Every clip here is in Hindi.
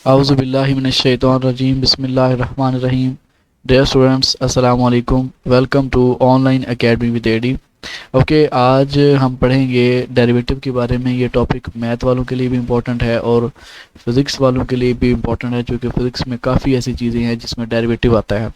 Auzubillahi minash-shaytanir-rajim. Bismillahir-rahmanir-rahim. Dear students, assalamu alaikum. Welcome to Online Academy with AD. Okay आज हम पढ़ेंगे डेरिवेटिव के बारे में। ये टॉपिक मैथ वालों के लिए भी इम्पोर्टेंट है और फिज़िक्स वालों के लिए भी इम्पोर्टेंट है, क्योंकि फिज़िक्स में काफ़ी ऐसी चीज़ें हैं जिसमें डेरिवेटिव आता है।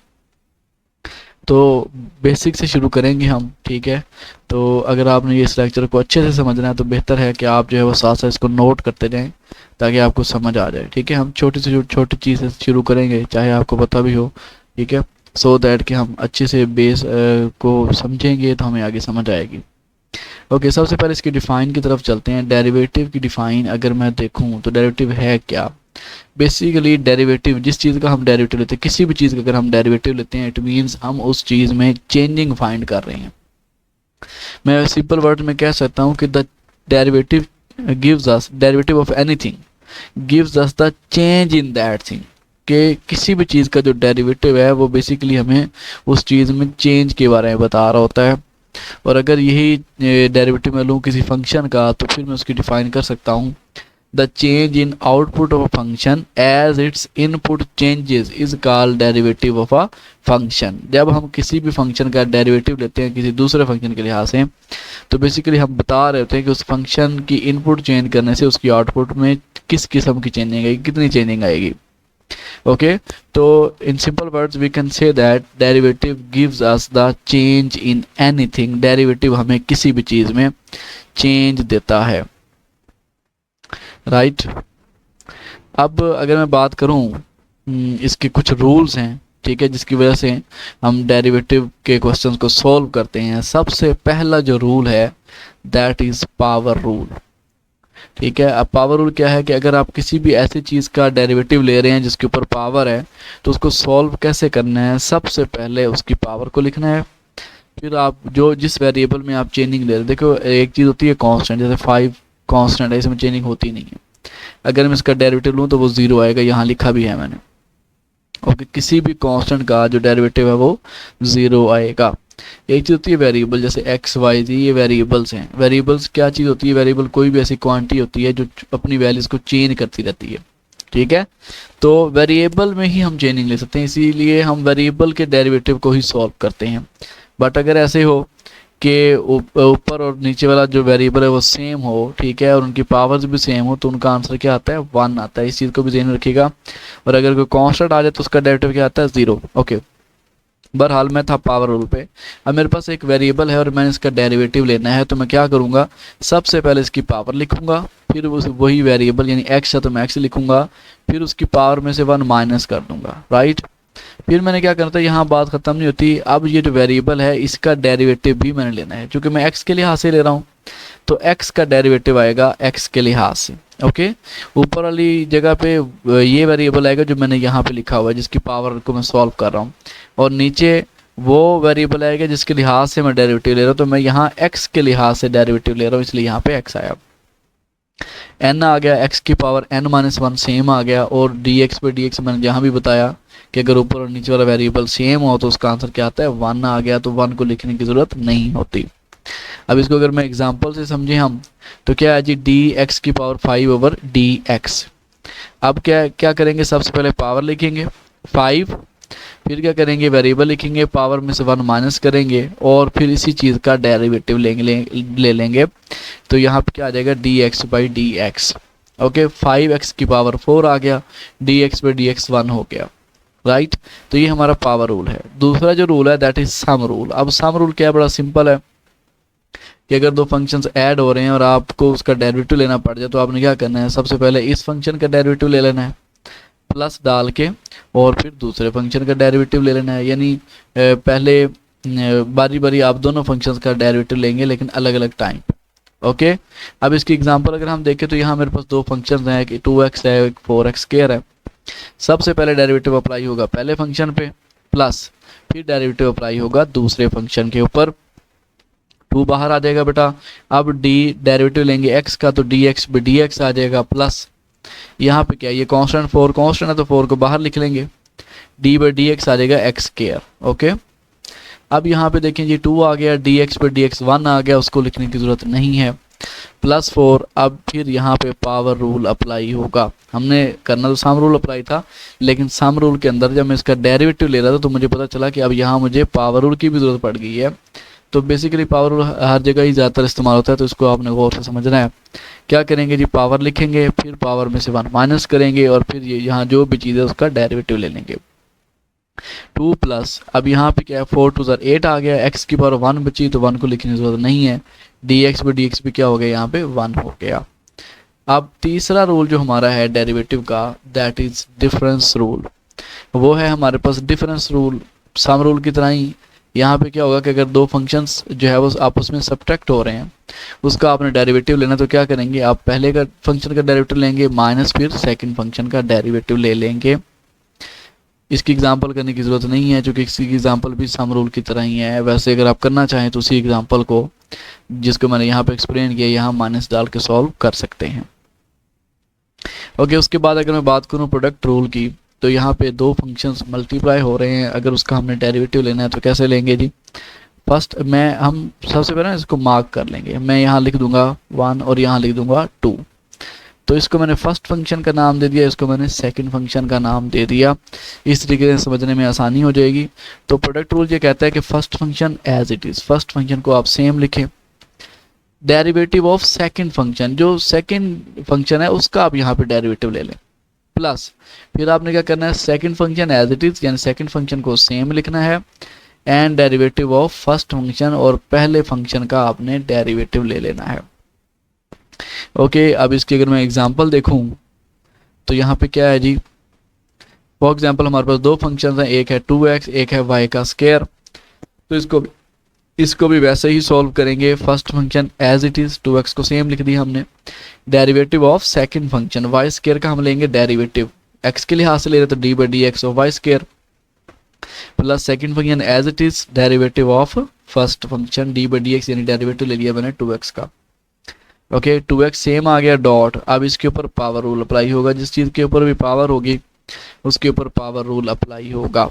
तो बेसिक से शुरू करेंगे हम, ठीक है। तो अगर आपने इस लेक्चर को अच्छे से समझना है तो बेहतर है कि आप जो है वो साथ साथ इसको नोट करते जाएं ताकि आपको समझ आ जाए, ठीक है। हम छोटी से छोटी चीज़ से शुरू करेंगे, चाहे आपको पता भी हो, ठीक है, सो दैट कि हम अच्छे से बेस को समझेंगे तो हमें आगे समझ आएगी। ओके, सबसे पहले इसकी डिफ़ाइन की तरफ चलते हैं। डेरिवेटिव की डिफ़ाइन अगर मैं देखूं तो डेरिवेटिव है क्या। बेसिकली डेरिवेटिव, जिस चीज़ का हम डेरिवेटिव लेते हैं, किसी भी चीज़ का अगर हम डेरिवेटिव लेते हैं, इट मीन्स हम उस चीज़ में चेंजिंग फाइंड कर रहे हैं। मैं सिंपल वर्ड में कह सकता हूँ कि the derivative gives us, derivative of anything gives us the change in that thing, कि किसी भी चीज़ का जो डेरिवेटिव है वो बेसिकली हमें उस चीज़ में चेंज के बारे में बता रहा होता है। और अगर यही डेरिवेटिव मैं लूँ किसी फंक्शन का, तो फिर मैं उसकी डिफ़ाइन कर सकता हूँ, the change in output of a function as its input changes is called derivative of a function. जब हम किसी भी फंक्शन का डेरिवेटिव लेते हैं किसी दूसरे फंक्शन के लिहाज से, तो बेसिकली हम बता रहे होते हैं कि उस फंक्शन की इनपुट चेंज करने से उसकी आउटपुट में किस किस्म की चेंजिंग आएगी, कितनी चेंजिंग आएगी। ओके, तो in simple words we can say that derivative gives us the change in anything. Derivative हमें किसी भी चीज़ में चेंज देता है, राइट। अब अगर मैं बात करूं, इसके कुछ रूल्स हैं, ठीक है, जिसकी वजह से हम डेरिवेटिव के क्वेश्चंस को सॉल्व करते हैं। सबसे पहला जो रूल है दैट इज़ पावर रूल, ठीक है। अब पावर रूल क्या है कि अगर आप किसी भी ऐसी चीज़ का डेरिवेटिव ले रहे हैं जिसके ऊपर पावर है, तो उसको सॉल्व कैसे करना है। सबसे पहले उसकी पावर को लिखना है, फिर आप जो जिस वेरिएबल में आप चेंजिंग ले रहे हैं, देखो एक चीज़ होती है कांस्टेंट, जैसे 5 कांस्टेंट है, इसमें चेंजिंग होती नहीं है। अगर मैं इसका डेरिवेटिव लूँ तो वो 0 आएगा, यहाँ लिखा भी है मैंने। ओके, किसी भी कांस्टेंट का जो डेरिवेटिव है वो 0 आएगा। एक चीज़ होती है वेरिएबल, जैसे एक्स वाई जी, ये वेरिएबल्स हैं। वेरिएबल्स क्या चीज़ होती है, वेरिएबल कोई भी ऐसी क्वांटिटी होती है जो अपनी वैल्यूज़ को चेंज करती रहती है, ठीक है। तो वेरिएबल में ही हम चेंजिंग ले सकते हैं, इसीलिए हम वेरिएबल के डेरिवेटिव को ही सॉल्व करते हैं। बट अगर ऐसे हो कि ऊपर और नीचे वाला जो वेरिएबल है वो सेम हो, ठीक है, और उनकी पावर्स भी सेम हो, तो उनका आंसर क्या आता है, 1 आता है। इस चीज़ को भी ध्यान में रखिएगा। और अगर कोई कांस्टेंट आ जाए तो उसका डेरिवेटिव क्या आता है, 0। ओके, बहरहाल मैं था पावर रूल पे। अब मेरे पास एक वेरिएबल है और मैंने इसका डेरिवेटिव लेना है, तो मैं क्या करूँगा, सबसे पहले इसकी पावर लिखूंगा, फिर वही वेरिएबल यानी एक्स है तो मैं एक्स लिखूंगा, फिर उसकी पावर में से 1 माइनस कर दूंगा, राइट। फिर मैंने क्या करना था, यहाँ बात खत्म नहीं होती। अब ये जो वेरिएबल है इसका डेरिवेटिव भी मैंने लेना है, क्योंकि मैं एक्स के लिहाज से ले रहा हूँ, तो एक्स का डेरिवेटिव आएगा एक्स के लिहाज से। ओके, ऊपर वाली जगह पे ये वेरिएबल आएगा जो मैंने यहाँ पे लिखा हुआ है, जिसकी पावर को मैं सॉल्व कर रहा हूँ, और नीचे वो वेरिएबल आएगा जिसके लिहाज से मैं डेरिवेटिव ले रहा हूँ। तो मैं यहाँ एक्स के लिहाज से डेरिवेटिव ले रहा हूँ, इसलिए यहाँ पे एक्स आया। एन आ गया, एक्स की पावर n-1 सेम आ गया। और डी एक्स पे डी एक्स मैंने जहाँ भी बताया कि अगर ऊपर और नीचे वाला वेरिएबल सेम हो तो उसका आंसर क्या आता है, 1 आ गया। तो 1 को लिखने की ज़रूरत नहीं होती। अब इसको अगर मैं एग्जांपल से समझें हम, तो क्या है जी, डी एक्स की पावर 5 ओवर डी एक्स। अब क्या करेंगे, सबसे पहले पावर लिखेंगे 5, फिर क्या करेंगे, वेरिएबल लिखेंगे, पावर में से 1 माइनस करेंगे, और फिर इसी चीज़ का डेरिवेटिव ले लेंगे। तो यहाँ पे क्या आ जाएगा, D x by D x. Okay, 5x की पावर 4 आ गया, डी एक्स पे डी एक्स 1 हो गया, राइट। तो ये हमारा पावर रूल है। दूसरा जो रूल है दैट इज सम रूल। अब सम रूल क्या है, बड़ा सिंपल है कि अगर दो फंक्शंस ऐड हो रहे हैं और आपको उसका डेरिवेटिव लेना पड़ जाए, तो आपने क्या करना है, सबसे पहले इस फंक्शन का डेरिवेटिव ले लेना है प्लस डाल के, और फिर दूसरे फंक्शन का डेरिवेटिव ले लेना है। यानी पहले बारी बारी आप दोनों फंक्शंस का डेरिवेटिव लेंगे, लेकिन अलग अलग टाइम। ओके, अब इसकी एग्जांपल अगर हम देखें तो यहाँ मेरे पास दो फंक्शंस हैं, एक 2x है, एक 4x स्क्वायर है। सबसे पहले डेरिवेटिव अप्लाई होगा पहले फंक्शन पे, प्लस फिर डेरिवेटिव अप्लाई होगा दूसरे फंक्शन के ऊपर। 2 बाहर आ जाएगा बेटा। अब डी डेरिवेटिव लेंगे x का, तो डी एक्स डी एक्स आ जाएगा, प्लस यहाँ पे क्या, ये कांस्टेंट 4 कांस्टेंट है तो 4 को बाहर लिख लेंगे, डी बाई डी एक्स आ जाएगा एक्स स्क्वायर। ओके, अब यहाँ पे देखें जी 2 आ गया, डी एक्स पे डी एक्स 1 आ गया, उसको लिखने की ज़रूरत नहीं है। +4। अब फिर यहाँ पे पावर रूल अप्लाई होगा। हमने करना तो सम रूल अप्लाई था, लेकिन सम रूल के अंदर जब मैं इसका डेरिवेटिव ले रहा था तो मुझे पता चला कि अब यहाँ मुझे पावर रूल की भी ज़रूरत पड़ गई है। तो बेसिकली पावर रूल हर जगह ही ज़्यादातर इस्तेमाल होता है, तो इसको आपने गौर से समझना है। क्या करेंगे जी, पावर लिखेंगे, फिर पावर में से 1 माइनस करेंगे और फिर ये यहाँ जो भी चीज़ है उसका डेरिवेटिव ले लेंगे। 2 प्लस, अब यहाँ पे क्या है, 4 2 8 आ गया, x की पावर 1 बची तो 1 को लिखने की जरूरत नहीं है। dx by dx भी क्या हो गया, यहाँ पे 1 हो गया। अब तीसरा रूल जो हमारा है डेरिवेटिव का, दैट इज डिफरेंस रूल। वो है हमारे पास डिफरेंस रूल, सम रूल की तरह ही। यहाँ पे क्या होगा कि अगर दो फंक्शंस जो है वो आपस में सब्ट्रैक्ट हो रहे हैं, उसका आपने डेरिवेटिव लेना, तो क्या करेंगे, आप पहले का फंक्शन का डेरिवेटिव लेंगे माइनस फिर सेकंड फंक्शन का डेरिवेटिव ले लेंगे। इसकी एग्जांपल करने की ज़रूरत नहीं है, क्योंकि इसकी एग्जांपल भी सम रूल की तरह ही है। वैसे अगर आप करना चाहें तो उसी एग्जांपल को जिसको मैंने यहाँ पे एक्सप्लेन किया, यहाँ माइनस डाल के सॉल्व कर सकते हैं। ओके, उसके बाद अगर मैं बात करूँ प्रोडक्ट रूल की, तो यहाँ पे दो फंक्शंस मल्टीप्लाई हो रहे हैं, अगर उसका हमने डेरिवेटिव लेना है तो कैसे लेंगे जी। फर्स्ट हम सबसे पहले इसको मार्क कर लेंगे। मैं यहाँ लिख दूंगा 1 और यहाँ लिख दूंगा 2। तो इसको मैंने फर्स्ट फंक्शन का नाम दे दिया, इसको मैंने सेकंड फंक्शन का नाम दे दिया। इस तरीके से समझने में आसानी हो जाएगी। तो प्रोडक्ट रूल ये कहता है कि first function as it is, first function को आप सेम लिखें, डेरिवेटिव ऑफ सेकंड फंक्शन, जो सेकंड फंक्शन है उसका आप यहाँ पे डेरिवेटिव ले लें, प्लस फिर आपने क्या करना है, second function as it is यानी सेकंड फंक्शन को सेम लिखना है, and derivative of first function, और पहले फंक्शन का आपने डेरिवेटिव ले लेना है। ओके, अब इसकी अगर मैं एग्जांपल देखूं तो यहाँ पे क्या है जी, फॉर एग्जांपल हमारे पास दो फंक्शंस हैं, एक है 2x, एक है y का स्क्वायर। तो इसको भी वैसे ही सॉल्व करेंगे। First function as it is, 2x को सेम लिख दिया हमने, derivative of second function y square का हम लेंगे डेरिवेटिव, x के लिहाज से ले रहे तो d by D X of Y square, plus second function as it is, derivative of first function d by D X, यानी डेरिवेटिव ले लिया मैंने 2x का। ओके, 2x सेम आ गया डॉट। अब इसके ऊपर पावर रूल अप्लाई होगा, जिस चीज़ के ऊपर भी पावर होगी उसके ऊपर पावर रूल अप्लाई होगा।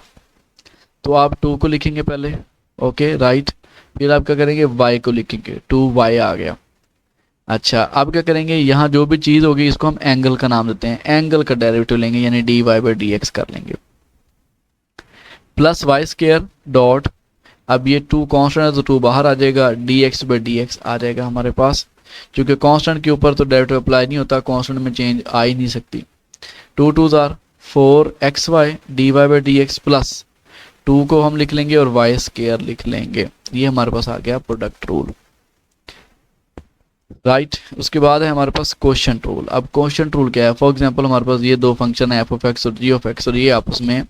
तो आप 2 को लिखेंगे पहले, ओके राइट, फिर आप क्या करेंगे, y को लिखेंगे, 2y आ गया। अच्छा, अब क्या करेंगे, यहाँ जो भी चीज़ होगी इसको हम एंगल का नाम देते हैं, एंगल का डेरिवेटिव लेंगे यानी dy बाई डी एक्स कर लेंगे, प्लस वाई स्क्वायर डॉट, अब ये 2 कांस्टेंट है तो 2 बाहर आ जाएगा, dx बाई डी एक्स आ जाएगा हमारे पास। क्योंकि कांस्टेंट के ऊपर तो डेरिवेटिव अप्लाई नहीं होता, कांस्टेंट में चेंज आ ही नहीं सकती। 2 2 are 4xy dy by D X, plus 2 को हम लिख लेंगे और वाई स्क्वायर लिख लेंगे। ये हमारे पास आ गया प्रोडक्ट रूल, राइट। उसके बाद है हमारे पास क्वोशिएंट रूल। अब क्वोशिएंट रूल क्या है, फॉर एग्जांपल हमारे पास ये दो फंक्शन है f(x) और g(x) और ये आपस में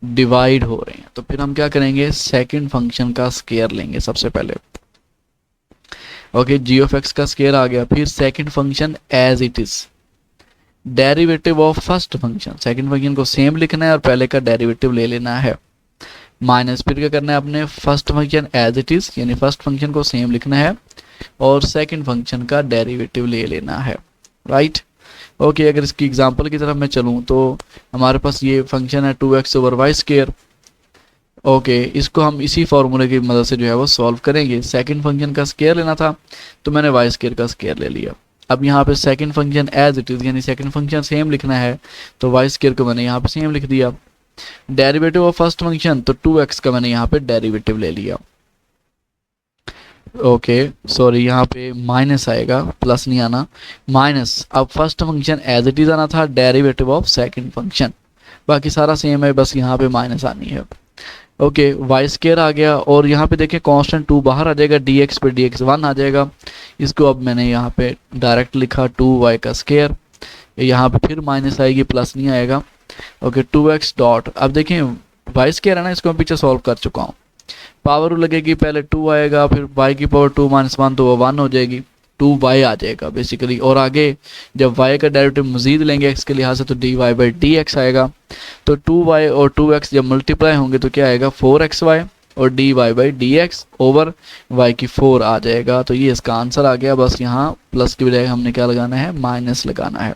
डिवाइड हो रहे हैं, तो फिर हम क्या करेंगे, सेकंड फंक्शन का स्क्वायर लेंगे सबसे पहले। ओके, g(x) का स्क्वायर आ गया, फिर second function as it is, derivative of first function, second function को सेम लिखना है और पहले का डेरिवेटिव ले लेना है, माइनस फिर क्या करना है, अपने first function as it is यानी फर्स्ट फंक्शन को सेम लिखना है और सेकंड फंक्शन का डेरिवेटिव ले लेना है, राइट। ओके, अगर इसकी एग्जांपल की तरफ मैं चलूँ तो हमारे पास ये फंक्शन है 2x over Y square. Okay, इसको हम इसी फॉर्मूले की मदद से जो है वो सॉल्व करेंगे। सेकंड फंक्शन का स्क्वायर लेना था तो मैंने वाई स्क्वायर का स्क्वायर ले लिया। अब यहाँ पे second function as it is यानी सेकंड फंक्शन सेम लिखना है, तो वाई स्क्वायर को मैंने यहाँ पे सेम लिख दिया। डेरिवेटिव ऑफ फर्स्ट फंक्शन, तो 2x का मैंने यहाँ पे डेरिवेटिव ले लिया। ओके सॉरी, यहाँ पे माइनस आएगा, प्लस नहीं आना, माइनस। अब first function as it is आना था, डेरिवेटिव ऑफ सेकंड फंक्शन, बाकी सारा सेम है, बस यहाँ पे माइनस आनी है। ओके, वाई स्क्वायर आ गया और यहाँ पे देखें कांस्टेंट 2 बाहर आ जाएगा, dx पे dx 1 आ जाएगा। इसको अब मैंने यहाँ पे डायरेक्ट लिखा 2y का स्क्वायर, यहाँ पे फिर माइनस आएगी, प्लस नहीं आएगा। ओके, 2x डॉट, अब देखें वाई स्क्वायर है ना, इसको मैं पीछे सॉल्व कर चुका हूँ। पावर लगेगी, पहले 2 आएगा, फिर y की पावर 2 माइनस 1 तो वो 1 हो जाएगी, 2y आ जाएगा बेसिकली। और आगे जब y का डेरिवेटिव मजीद लेंगे x के लिहाज से तो dy बाई डी एक्स आएगा। तो 2y और 2x जब मल्टीप्लाई होंगे तो क्या आएगा, 4xy और dy by D x over y की 4 आ जाएगा। तो ये इसका आंसर आ गया। बस यहाँ प्लस की बजाय हमने क्या लगाना है, माइनस लगाना है।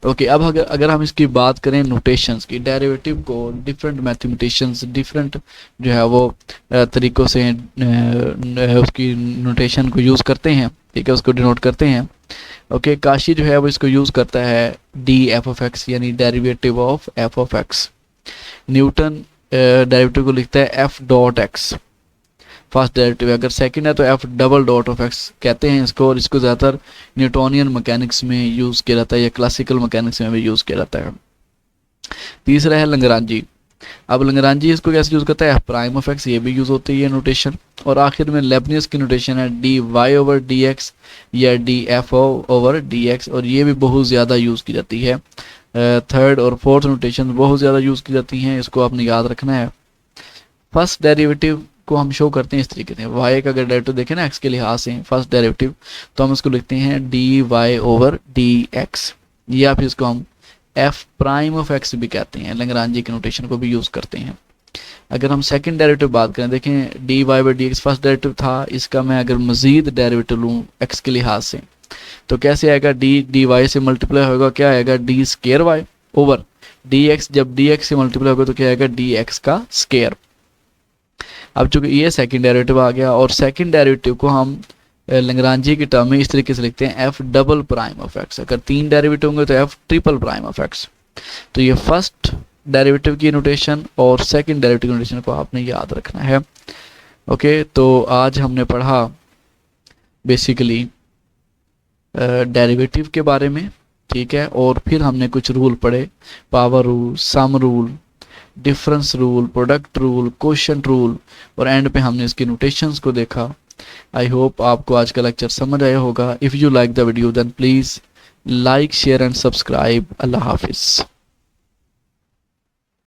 ओके, अब अगर हम इसकी बात करें नोटेशंस की, डेरिवेटिव को डिफरेंट मैथमेटिशियंस डिफरेंट जो है वो तरीक़ों से उसकी नोटेशन को यूज़ करते हैं, ठीक है, उसको डिनोट करते हैं। ओके, काशी जो है वो इसको यूज़ करता है डी एफ ऑफ एक्स, यानी derivative of F of x. Newton derivative को लिखता है F dot x, first derivative. अगर सेकंड है तो F double dot of x कहते हैं इसको, और इसको ज़्यादातर न्यूटोनियन मैकेनिक्स में यूज़ किया जाता है या क्लासिकल मैकेनिक्स में भी यूज़ किया जाता है। तीसरा है लंगरांजी। अब लंगरांजी इसको कैसे यूज़ करता है, एफ प्राइम ऑफ एक्स, ये भी यूज़ होती है नोटेशन। और आखिर में लेबनिज की नोटेशन है D Y over D X या D F over D X, और ये भी बहुत ज़्यादा यूज़ की जाती है। थर्ड और फोर्थ नोटेशन बहुत ज़्यादा यूज़ की जाती हैं, इसको आपने याद रखना है। फर्स्ट डेरिवेटिव को हम शो करते हैं इस तरीके से, y का अगर डेरिवेटिव देखें ना x के लिहाज से फर्स्ट डेरिवेटिव, तो हम इसको लिखते हैं D Y over D X, या फिर इसको हम f प्राइम ऑफ x भी कहते हैं, लैग्रांजी के नोटेशन को भी यूज़ करते हैं। अगर हम सेकंड डेरिवेटिव बात करें, देखें D Y by D X first derivative था, इसका मैं अगर मजीद डेरिवेटिव लूँ x के लिहाज से तो कैसे आएगा, डी वाई से मल्टीप्लाई होगा, क्या आएगा D square Y over D X, जब डी एक्स से मल्टीप्लाई होगा तो क्या आएगा डी एक्स का स्केयर। अब चूंकि ये सेकंड डेरिवेटिव आ गया, और सेकंड डेरिवेटिव को हम लैग्रांजी की टर्म में इस तरीके से लिखते हैं F double prime of x. अगर तीन डेरिवेटिव होंगे तो F triple prime of x. तो ये फर्स्ट डेरिवेटिव की नोटेशन और सेकंड डेरिवेटिव की नोटेशन को आपने याद रखना है। ओके, तो आज हमने पढ़ा बेसिकली डेरिवेटिव के बारे में, ठीक है, और फिर हमने कुछ रूल पढ़े, power rule, sum rule, difference rule, product rule, quotient rule, और एंड पे हमने इसके नोटेशंस को देखा। आई होप आपको आज का लेक्चर समझ आया होगा। If you like the video then please like, share and subscribe. अल्लाह हाफिज़।